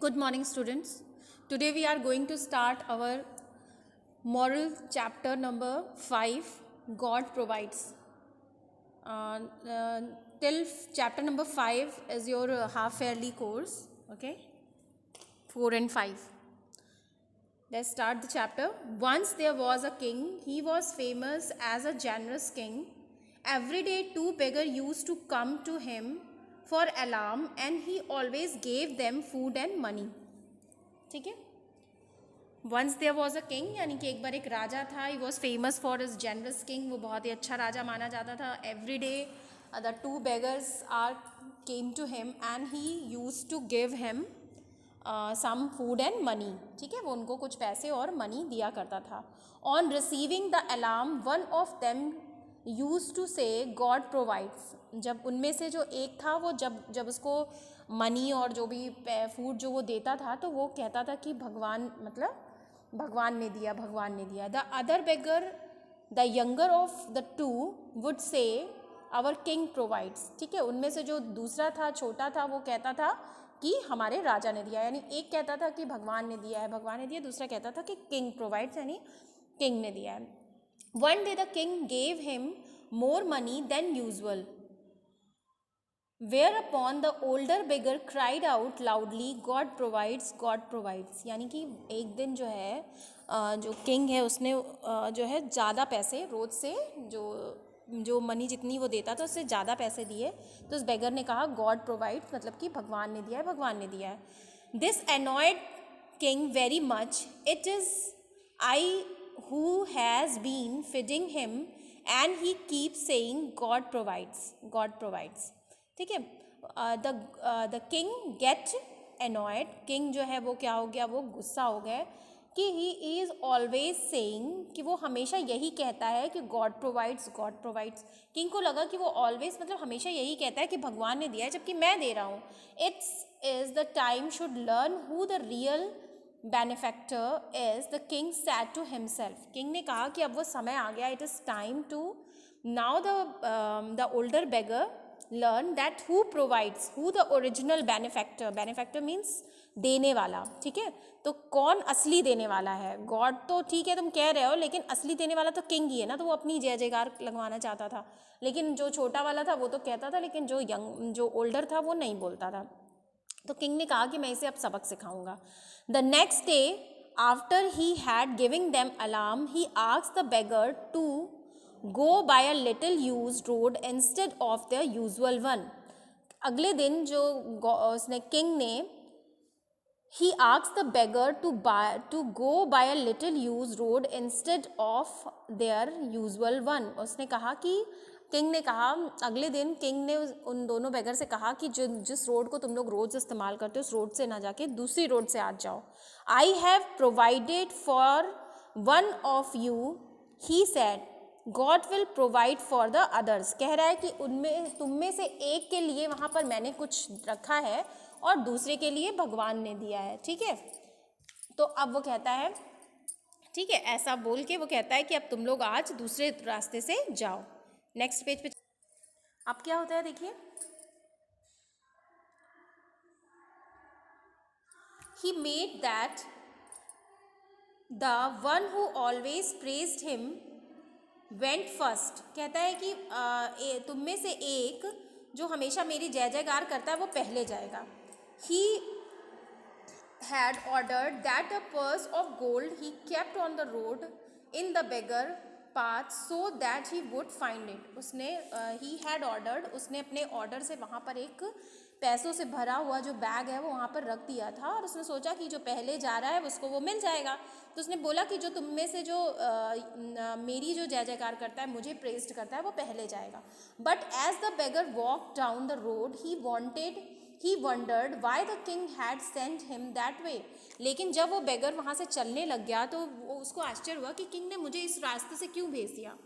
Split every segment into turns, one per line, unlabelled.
Good morning, students. Today we are going to start our moral chapter number 5, God Provides. Uh, uh, till chapter number 5 is your half-yearly course, okay? 4 and 5. Let's start the chapter. Once there was a king. He was famous as a generous king. Every day 2 beggars used to come to him for alarm and he always gave them food and money. ठीक है. Once there was a king यानी कि एक बार एक राजा था. He was famous for his generous king. वो बहुत ही अच्छा राजा माना जाता था. Every day the 2 beggars are came to him and he use to give him some food and money. ठीक है, वो उनको कुछ पैसे और मनी दिया करता था. On receiving the alarm one of them used to say God provides. जब उनमें से जो एक था वो जब उसको मनी और जो भी फूड जो वो देता था तो वो कहता था कि भगवान भगवान ने दिया. The other beggar the younger of the 2 would say our king provides. ठीक है, उनमें से जो दूसरा था, छोटा था, वो कहता था कि हमारे राजा ने दिया. यानी एक कहता था कि भगवान ने दिया है, दूसरा कहता था कि किंग प्रोवाइड्स यानी किंग ने दिया है. One day the king gave him more money than usual. Whereupon the older beggar cried out loudly, God provides, God provides. यानी कि एक दिन जो है जो किंग है उसने जो है ज़्यादा पैसे रोज से जो मनी जितनी वो देता था उससे ज़्यादा पैसे दिए. तो उस बेगर ने कहा गॉड प्रोवाइड्स, मतलब कि भगवान ने दिया है. This annoyed king very much. It is I who has been feeding him and he keeps saying God provides. ठीक है. The king get annoyed. King जो है वो क्या हो गया, वो गुस्सा हो गया कि ही इज़ ऑलवेज सेइंग, कि वो हमेशा यही कहता है कि गॉड प्रोवाइड्स. किंग को लगा कि वो ऑलवेज मतलब हमेशा यही कहता है कि भगवान ने दिया है जबकि मैं दे रहा हूँ. It's is the time should learn who the real benefactor is. The king said to himself. King ने कहा कि अब वो समय आ गया. It is time to now the older beggar learn that who provides, who the original benefactor means देने वाला. ठीक है, तो कौन असली देने वाला है. गॉड तो ठीक है तुम कह रहे हो, लेकिन असली देने वाला तो किंग ही है ना. तो वो अपनी जय जयकार लगवाना चाहता था, लेकिन जो छोटा वाला था वो तो कहता था, लेकिन जो ओल्डर था वो नहीं बोलता था. तो किंग ने कहा कि मैं इसे अब सबक सिखाऊंगा. The next day after he had giving them alarm he asked the beggar to go by a little used road instead of their usual one. अगले दिन जो उसने किंग ने he asked the beggar to go by a little used road instead of their usual one. उसने कहा कि king ने कहा अगले दिन किंग ने उन दोनों बेगर से कहा कि जिस रोड को तुम लोग रोज इस्तेमाल करते हो उस रोड से ना जाके दूसरी रोड से आज जाओ. I have provided for one of you, he said. God will provide for the others. कह रहा है कि तुम में से एक के लिए वहाँ पर मैंने कुछ रखा है और दूसरे के लिए भगवान ने दिया है. ठीक है, तो अब वो कहता है, ठीक है, ऐसा बोल के वो कहता है कि अब तुम लोग आज दूसरे रास्ते से जाओ. नेक्स्ट पेज पे अब क्या होता है देखिए. He made that the one who always praised him went first. कहता है कि तुम में से एक जो हमेशा मेरी जय जयकार करता है वो पहले जाएगा. He had ordered that a purse of gold he kept on the road in the beggar path so that he would find it. उसने ही हैड ऑर्डर्ड, उसने अपने ऑर्डर से वहाँ पर एक पैसों से भरा हुआ जो बैग है वो वहाँ पर रख दिया था और उसने सोचा कि जो पहले जा रहा है उसको वो मिल जाएगा. तो उसने बोला कि जो तुम में से जो मेरी जो जय जयकार करता है, मुझे प्रेज्ड करता है, वो पहले जाएगा. But as the beggar walk down the road he wondered why the king had sent him that way. लेकिन जब वो बेगर वहाँ से चलने लग गया तो उसको आश्चर्य हुआ कि किंग ने मुझे इस रास्ते से क्यों भेज दिया.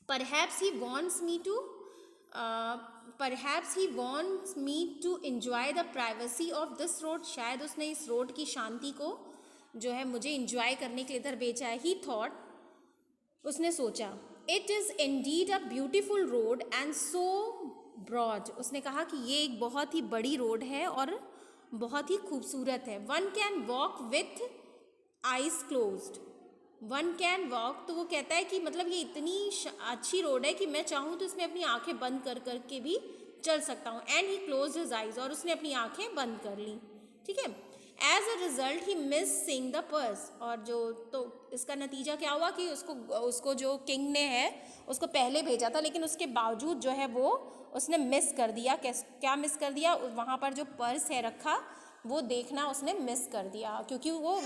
Perhaps he wants me to enjoy the privacy of this road. शायद उसने इस रोड की शांति को जो है मुझे इंजॉय करने के लिए इधर भेजा है. ही थॉट, उसने सोचा, it is indeed a beautiful road and so broad. उसने कहा कि ये एक बहुत ही बड़ी रोड है और बहुत ही खूबसूरत है। One can walk with eyes closed, one can walk, तो वो कहता है कि मतलब ये इतनी अच्छी रोड है कि मैं चाहूँ तो इसमें अपनी आंखें बंद कर करके भी चल सकता हूँ। And he close his eyes, और उसने अपनी आंखें बंद कर ली, ठीक है। As a result he miss seeing the purse, और जो तो इसका नतीजा क्या हुआ कि उसको जो किंग ने है उसको पहले भेजा था, लेकिन उसके बावजूद जो है वो उसने मिस कर दिया। क्या मिस कर दिया? वहाँ पर जो पर्स है रखा वो देखना उसने मिस कर दिया, क्योंकि वो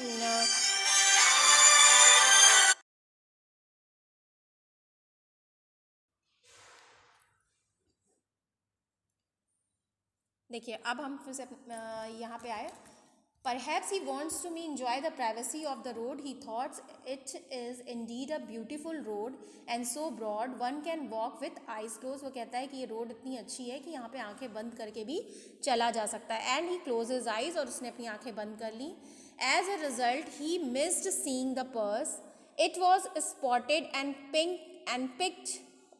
देखिए अब हम फिर से यहाँ पे आए। Perhaps he wants to me enjoy the privacy of the road. He thought it is indeed a beautiful road and so broad one can walk with eyes closed. वो कहता है कि ये रोड इतनी अच्छी है कि यहाँ पे आंखें बंद करके भी चला जा सकता है। And he closed his eyes, और उसने अपनी आंखें बंद कर ली। As a result, he missed seeing the purse. It was spotted and picked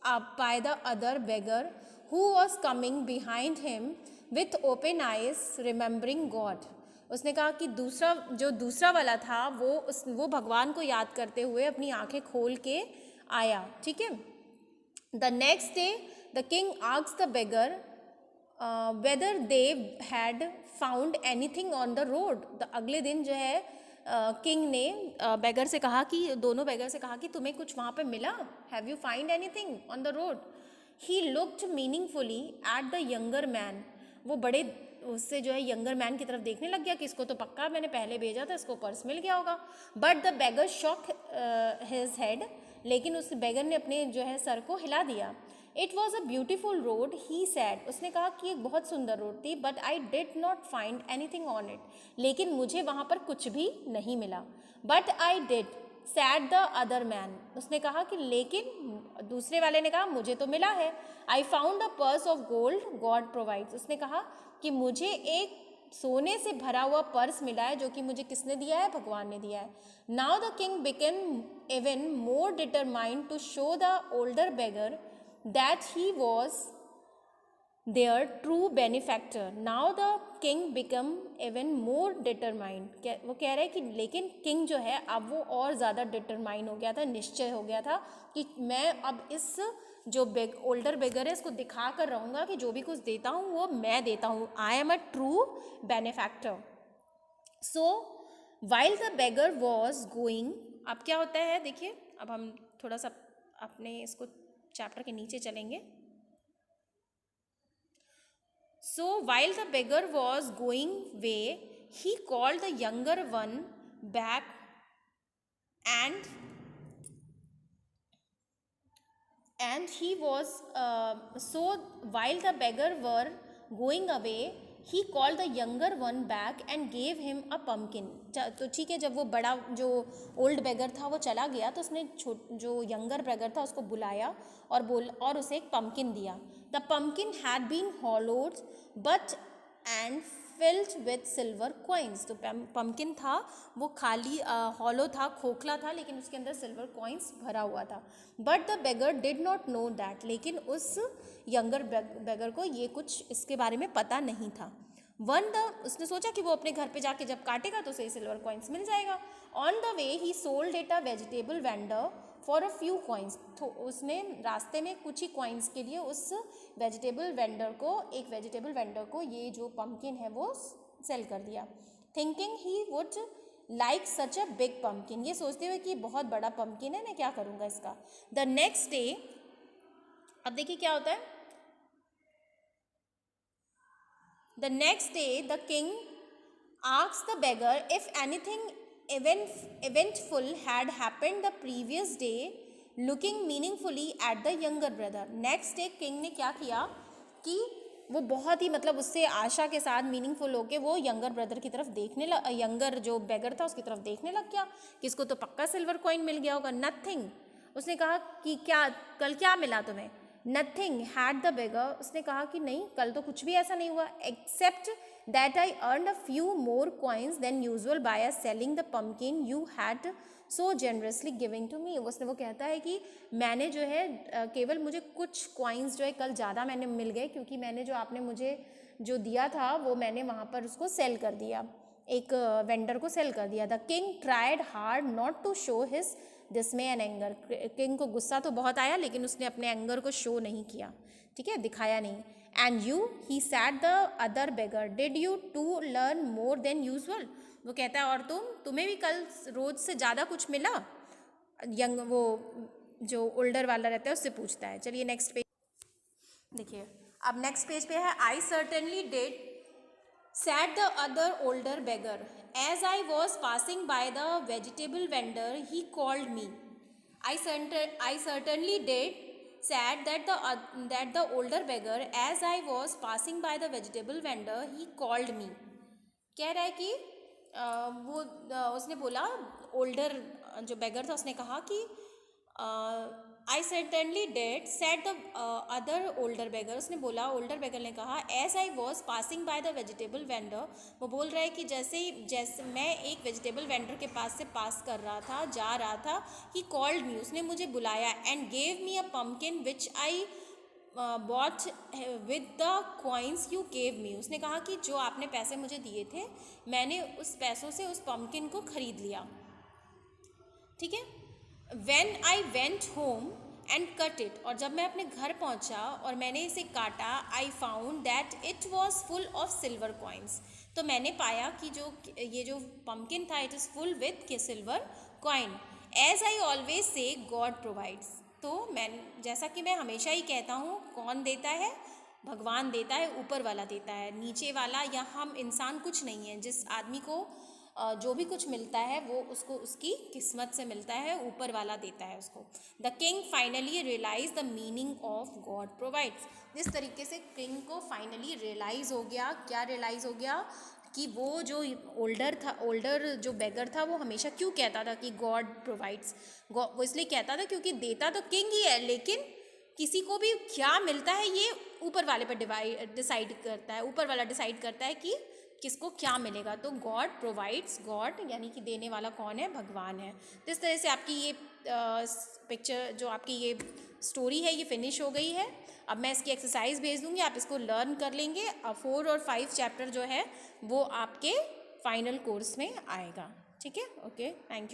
up by the other beggar who was coming behind him with open eyes, remembering God. उसने कहा कि दूसरा वाला था वो भगवान को याद करते हुए अपनी आंखें खोल के आया, ठीक है। The next day the king asked the beggar whether they had found anything on the road. अगले दिन जो है किंग ने बेगर से कहा कि दोनों बेगर से कहा कि तुम्हें कुछ वहाँ पे मिला, have you find anything on the road. He looked meaningfully at the younger man, वो बड़े उससे जो है यंगर मैन की तरफ देखने लग गया कि इसको तो पक्का मैंने पहले भेजा था, इसको पर्स मिल गया होगा। But the beggar shock his head, लेकिन उस बेगर ने अपने जो है सर को हिला दिया। It was a beautiful road, he sad, उसने कहा कि एक बहुत सुंदर रोड थी। But I did not find anything on it, लेकिन मुझे वहाँ पर कुछ भी नहीं मिला। But I did sad the other man, उसने कहा कि लेकिन दूसरे वाले ने कहा मुझे तो मिला है। I found a purse of gold God provides, उसने कहा कि मुझे एक सोने से भरा हुआ पर्स मिला है, जो कि मुझे किसने दिया है? भगवान ने दिया है। Now the king became even more determined to show the older beggar that he was their true benefactor. Now the king become even more determined. वो कह रहे हैं कि लेकिन किंग जो है अब वो और ज़्यादा डिटरमाइन हो गया था, निश्चय हो गया था कि मैं अब इस जो ओल्डर बेगर है इसको दिखा कर रहूँगा कि जो भी कुछ देता हूँ वो मैं देता हूँ। I am a true benefactor. So while the beggar was going, अब क्या होता है देखिए, अब हम थोड़ा सा अपने इसको चैप्टर के नीचे चलेंगे। So while the beggar was going way, he called the younger one back and he was so while the beggar were going away, he called the younger one back and gave him a pumpkin. तो ठीक है, जब वो बड़ा जो old बेगर था वो चला गया तो उसने जो यंगर बेगर था उसको बुलाया और उसे एक पम्पकिन दिया। The pumpkin had been hollowed but and filled with silver coins, तो पम्पकिन था वो खाली हॉलो था, खोखला था, लेकिन उसके अंदर सिल्वर कॉइन्स भरा हुआ था। But the beggar did not know that, लेकिन उस यंगर बेगर को ये कुछ इसके बारे में पता नहीं था। उसने सोचा कि वो अपने घर पे जाके जब काटेगा तो उसे सिल्वर कॉइन्स मिल जाएगा। On the way he sold it a vegetable vendor for a few coins, तो उसने रास्ते में कुछ ही कॉइन्स के लिए उस एक वेजिटेबल वेंडर को ये जो पम्पकिन है वो सेल कर दिया। Thinking he would like such a big pumpkin, ये सोचते हुए कि बहुत बड़ा पम्पकिन है, मैं क्या करूँगा इसका। द नेक्स्ट डे, अब देखिए क्या होता है। The next day, the king asked the beggar if anything eventful had happened the previous day, looking meaningfully at the younger brother. Next day, king ने क्या किया कि वो बहुत ही मतलब उससे आशा के साथ मीनिंगफुल होके वो यंगर ब्रदर की तरफ यंगर जो बेगर था उसकी तरफ देखने लग गया कि इसको तो पक्का सिल्वर कॉइन मिल गया होगा। नथिंग, उसने कहा कि कल क्या मिला तुम्हें? नथिंग हैड द बेगर, उसने कहा कि नहीं कल तो कुछ भी ऐसा नहीं हुआ, except that I earn a few more coins than usual by selling the pumpkin you had so generously giving to me. उसने वो कहता है कि मैंने जो है केवल मुझे कुछ कॉइन्स जो है कल ज़्यादा मैंने मिल गए, क्योंकि मैंने जो आपने मुझे जो दिया था वो मैंने वहाँ पर उसको सेल कर दिया, एक वेंडर को सेल कर दिया। The king tried hard not to show his dismay and anger. King को गुस्सा तो बहुत आया लेकिन उसने अपने एंगर को शो नहीं किया, ठीक है, दिखाया नहीं। And you, he said the other beggar, did you to learn more than usual. वो कहता है और तुम्हें भी कल रोज से ज़्यादा कुछ मिला। यंग वो जो ओल्डर वाला रहता है उससे पूछता है। चलिए नेक्स्ट पेज देखिए। अब नेक्स्ट पेज पे है, I certainly did said the other older beggar. As I was passing by the vegetable vendor, he called me. I certainly did, said that the older beggar. As I was passing by the vegetable vendor, he called me. कह रहा है कि उसने बोला, older जो बेगर था उसने कहा कि I certainly did, said the other older beggar. उसने बोला, ओल्डर बेगर ने कहा, as I was passing by the vegetable vendor. वो बोल रहा है कि जैसे मैं एक वेजिटेबल वेंडर के पास से पास कर रहा था, जा रहा था, ही कॉल्ड मी, उसने मुझे बुलाया, and gave me a pumpkin which I bought with the coins you gave me. उसने कहा कि जो आपने पैसे मुझे दिए थे मैंने उस पैसों से उस पम्पकिन को खरीद लिया, ठीक है। When I went home and cut it, और जब मैं अपने घर पहुंचा और मैंने इसे काटा, I found that it was full of silver coins। तो मैंने पाया कि ये जो pumpkin था, it is full with silver coin। As I always say, God provides। तो जैसा कि मैं हमेशा ही कहता हूँ, कौन देता है? भगवान देता है, ऊपर वाला देता है, नीचे वाला या हम इंसान कुछ नहीं है। जिस आदमी को जो भी कुछ मिलता है वो उसको उसकी किस्मत से मिलता है, ऊपर वाला देता है उसको। The king finally realize the meaning of God provides. जिस तरीके से किंग को फाइनली रियलाइज़ हो गया, क्या रियलाइज़ हो गया कि वो जो ओल्डर जो बेगर था वो हमेशा क्यों कहता था कि गॉड प्रोवाइड्स। वो इसलिए कहता था क्योंकि देता तो किंग ही है, लेकिन किसी को भी क्या मिलता है ये ऊपर वाले पर डिसाइड करता है, ऊपर वाला डिसाइड करता है कि किसको क्या मिलेगा। तो गॉड प्रोवाइड्स, गॉड यानी कि देने वाला कौन है? भगवान है। तो इस तरह से आपकी ये पिक्चर, जो आपकी ये स्टोरी है, ये फिनिश हो गई है। अब मैं इसकी एक्सरसाइज भेज दूंगी, आप इसको लर्न कर लेंगे। 4 और 5 चैप्टर जो है वो आपके फाइनल कोर्स में आएगा, ठीक है। Okay, thank you.